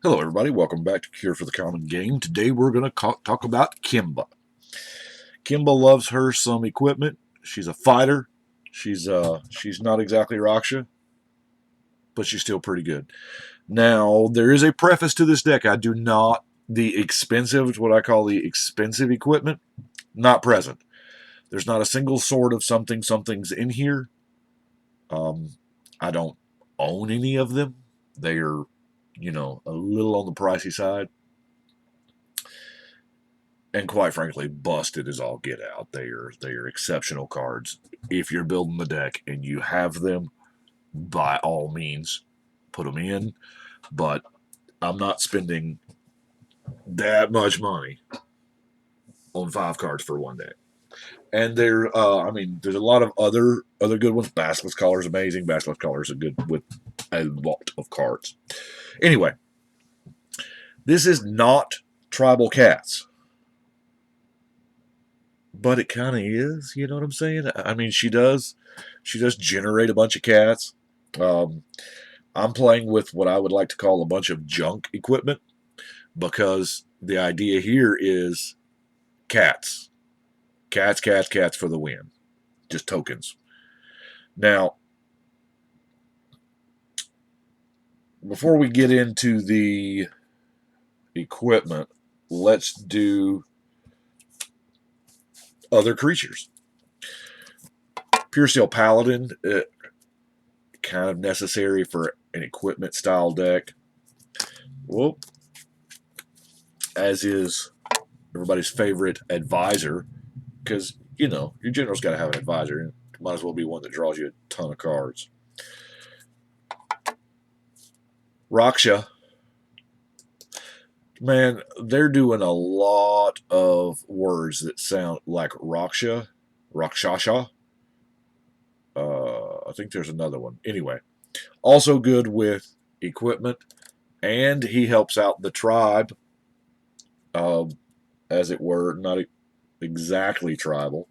Hello, everybody. Welcome back to Cure for the Common Game. Today we're going to talk about Kemba. Kemba loves her some equipment. She's a fighter. She's not exactly Raksha, but she's still pretty good. Now there is a preface to this deck. I do not the expensive, what I call the expensive equipment, not present. There's not a single sword of something's in here. I don't own any of them. They are, a little on the pricey side. And quite frankly, busted as all get out. They are exceptional cards. If you're building the deck and you have them, by all means, put them in. But I'm not spending that much money on 5 cards for one deck. And there's a lot of other good ones. Basilisk Collar is amazing. Basilisk Collar is a good with a lot of cards. Anyway, this is not Tribal Cats. But it kind of is, you know what I'm saying? I mean, she does generate a bunch of cats. Um, I'm playing with what I would like to call a bunch of junk equipment because the idea here is cats, cats for the win, just tokens. Now, before we get into the equipment, let's do other creatures. Pure Steel Paladin, kind of necessary for an equipment style deck. Well, as is everybody's favorite advisor, because your general's got to have an advisor. Might as well be one that draws you a ton of cards. Raksha, man, they're doing a lot of words that sound like Rakshasa. I think there's another one. Anyway, also good with equipment, and he helps out the tribe, as it were, not exactly tribal.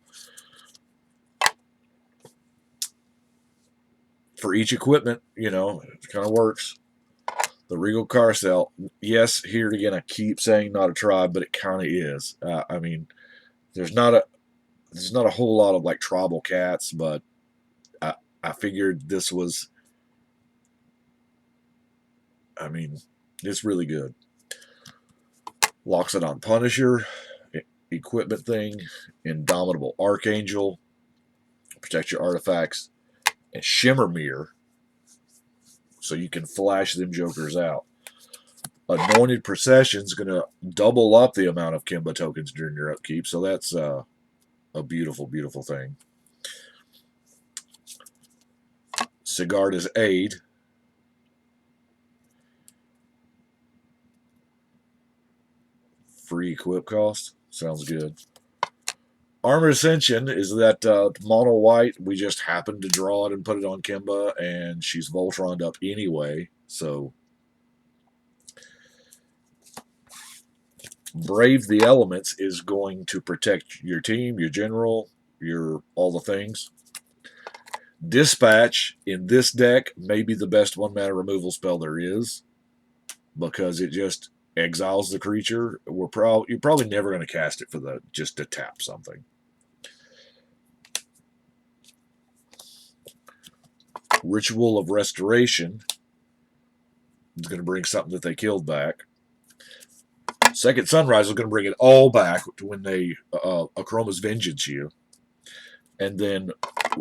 For each equipment, it kind of works. The Regal Carousel, yes, here again, I keep saying not a tribe, but it kind of is. I mean, there's not a whole lot of like tribal cats, but I figured this was, I mean, it's really good. Locks it on Punisher, equipment thing, Indomitable Archangel, protect your artifacts, and Shimmer Mirror, so you can flash them jokers out. Anointed Procession's going to double up the amount of Kemba tokens during your upkeep, so that's a beautiful, beautiful thing. Sigarda's Aid. Free equip cost. Sounds good. Armored Ascension is that mono white. We just happened to draw it and put it on Kemba, and she's Voltroned up anyway, so Brave the Elements is going to protect your team, your general, your all the things. Dispatch in this deck may be the best 1-mana removal spell there is because it just exiles the creature. You're probably never going to cast it for just to tap something. Ritual of Restoration is going to bring something that they killed back. Second Sunrise is going to bring it all back when they Akroma's Vengeance you. And then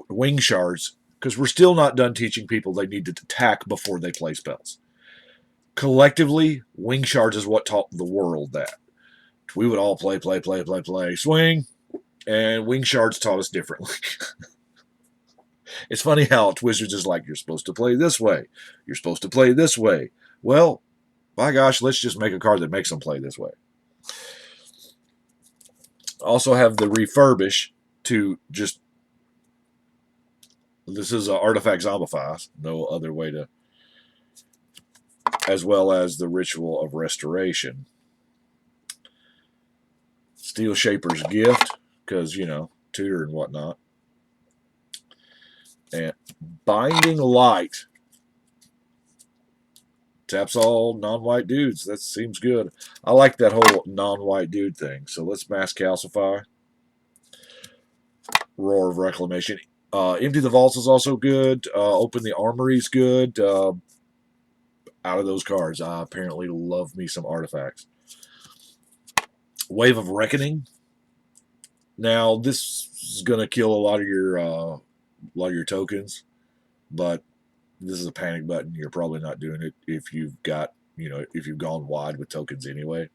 Wing Shards, because we're still not done teaching people they need to attack before they play spells. Collectively, Wing Shards is what taught the world that. We would all play, swing, and Wing Shards taught us differently. It's funny how Wizards is like, you're supposed to play this way. You're supposed to play this way. Well, by gosh, let's just make a card that makes them play this way. Also have the Refurbish to just... This is an Artifact Zombify. No other way to... As well as the Ritual of Restoration. Steel Shaper's Gift, because, tutor and whatnot. And Binding Light Taps all non-white dudes. That seems good. I like that whole non-white dude thing. So let's mass calcify. Roar of Reclamation. Empty the Vaults is also good. Open the Armory is good. Out of those cards, I apparently love me some artifacts. Wave of Reckoning. Now this is gonna kill a lot of your tokens, but this is a panic button. You're probably not doing it if you've got if you've gone wide with tokens anyway.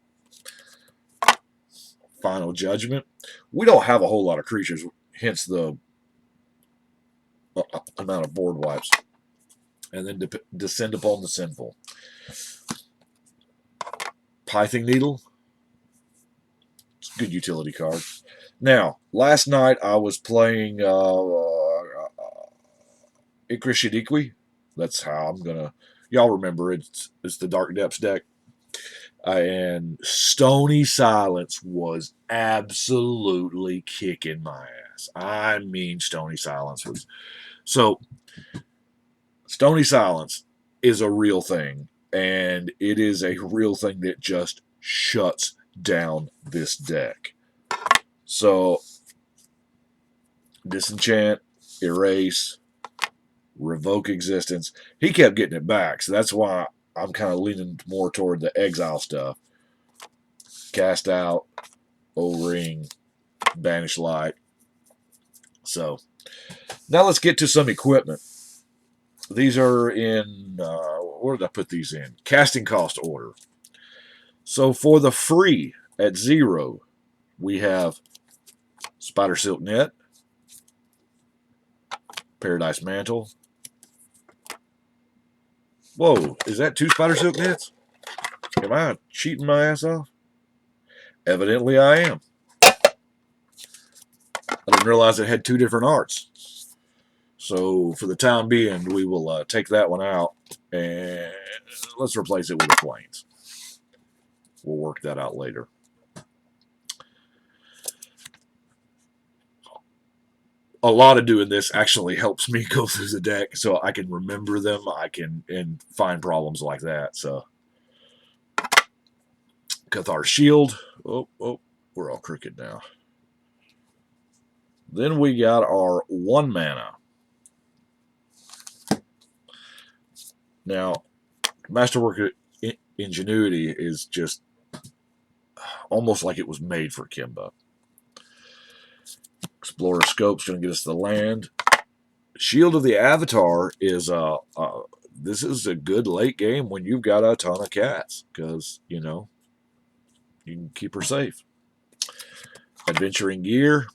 Final Judgment. We don't have a whole lot of creatures, hence the amount of board wipes. And then Descend Upon the Sinful. Pithing Needle. It's a good utility card. Now, last night I was playing Ikri. That's how I'm gonna. Y'all remember it's the Dark Depths deck, and Stony Silence was absolutely kicking my ass. I mean, Stony Silence was so. Stony Silence is a real thing, and it is a real thing that just shuts down this deck. So, Disenchant, Erase, Revoke Existence. He kept getting it back, so that's why I'm kind of leaning more toward the Exile stuff. Cast Out, O-Ring, Banish Light. So, now let's get to some equipment. These are in, where did I put these in? Casting cost order. So for the free at 0, we have Spider Silk Net, Paradise Mantle. Whoa, is that 2 Spider Silk Nets? Am I cheating my ass off? Evidently I am. I didn't realize it had 2 different arts. So for the time being, we will take that one out and let's replace it with the Plains. We'll work that out later. A lot of doing this actually helps me go through the deck so I can remember them. I can and find problems like that. So Cathar Shield. Oh, we're all crooked now. Then we got our 1 mana. Now, Masterwork Ingenuity is just almost like it was made for Kemba. Explorer Scope's going to get us the land. Shield of the Avatar is this is a good late game when you've got a ton of cats because you can keep her safe. Adventuring Gear,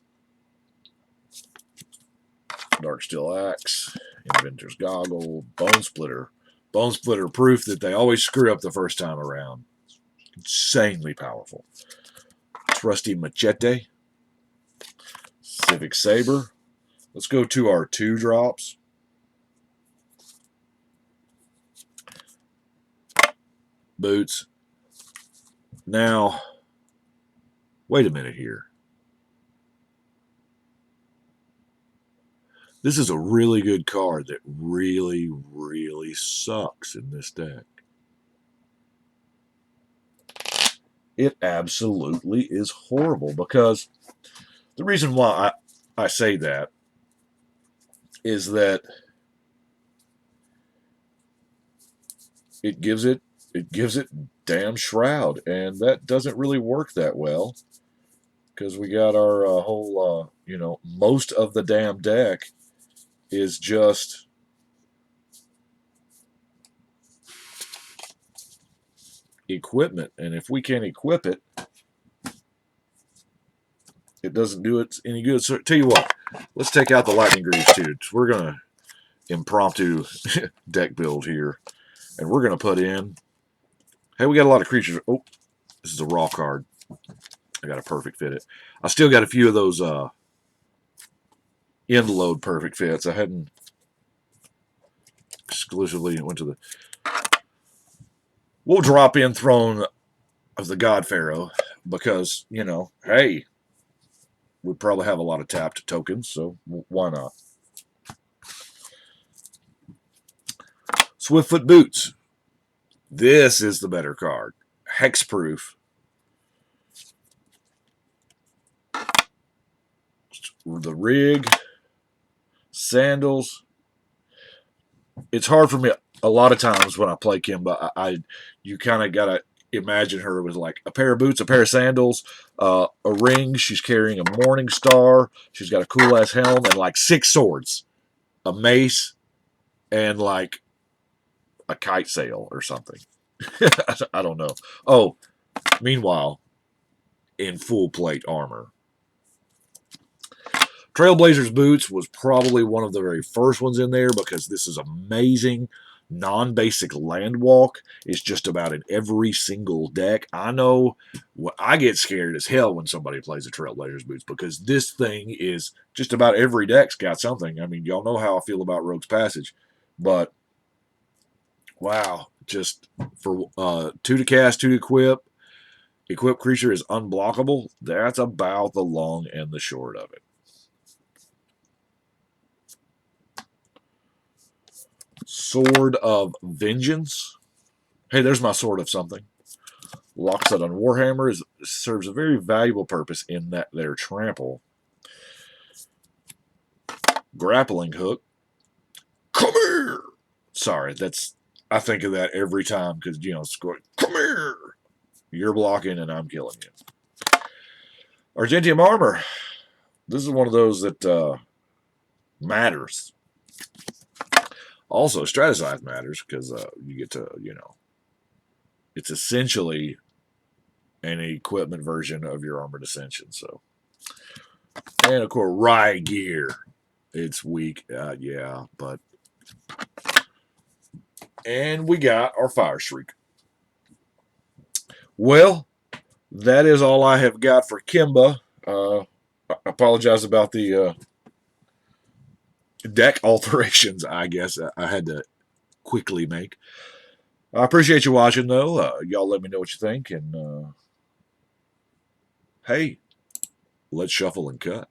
Dark Steel Axe, Inventor's Goggle, Bone Splitter. Bone Splitter proof that they always screw up the first time around. Insanely powerful. Trusty Machete. Civic Saber. Let's go to our 2 drops. Boots. Now, wait a minute here. This is a really good card that really, really sucks in this deck. It absolutely is horrible because the reason why I say that is that it gives it damn Shroud, and that doesn't really work that well because we got our whole most of the damn deck is just equipment, and if we can't equip it, it doesn't do it any good. So tell you what, let's take out the Lightning Greaves too. We're gonna impromptu deck build here, and we're gonna put in. Hey, we got a lot of creatures. Oh, this is a raw card. I got to perfect fit it. I still got a few of those end load perfect fits. I hadn't exclusively went to the. We'll drop in Throne of the God Pharaoh because hey, we probably have a lot of tapped tokens, so why not? Swiftfoot Boots. This is the better card. Hexproof. The rig. Sandals. It's hard for me a lot of times when I play Kemba. You kind of gotta imagine her with like a pair of boots, a pair of sandals, a ring. She's carrying a morning star. She's got a cool ass helm and like 6 swords, a mace, and like a kite sail or something. I don't know. Oh, meanwhile, in full plate armor. Trailblazers boots was probably one of the very first ones in there because this is amazing. Non-basic land walk is just about in every single deck. I know I get scared as hell when somebody plays a Trailblazers boots because this thing is just about every deck's got something. I mean, y'all know how I feel about Rogue's Passage, but wow, just for 2 to cast, 2 to equip. Equipped creature is unblockable. That's about the long and the short of it. Sword of Vengeance. Hey, there's my sword of something. Locks it on Warhammer. Serves a very valuable purpose in that their trample. Grappling hook. Come here! Sorry, I think of that every time because, it's going, come here! You're blocking and I'm killing you. Argentium armor. This is one of those that matters. Also, Strategize matters because you get to, it's essentially an equipment version of your Armored Ascension. So, and of course, Riot Gear. It's weak, yeah, but. And we got our Fire Shriek. Well, that is all I have got for Kemba. I apologize about the deck alterations, I guess I had to quickly make. I appreciate you watching, though. Y'all let me know what you think. And hey, let's shuffle and cut.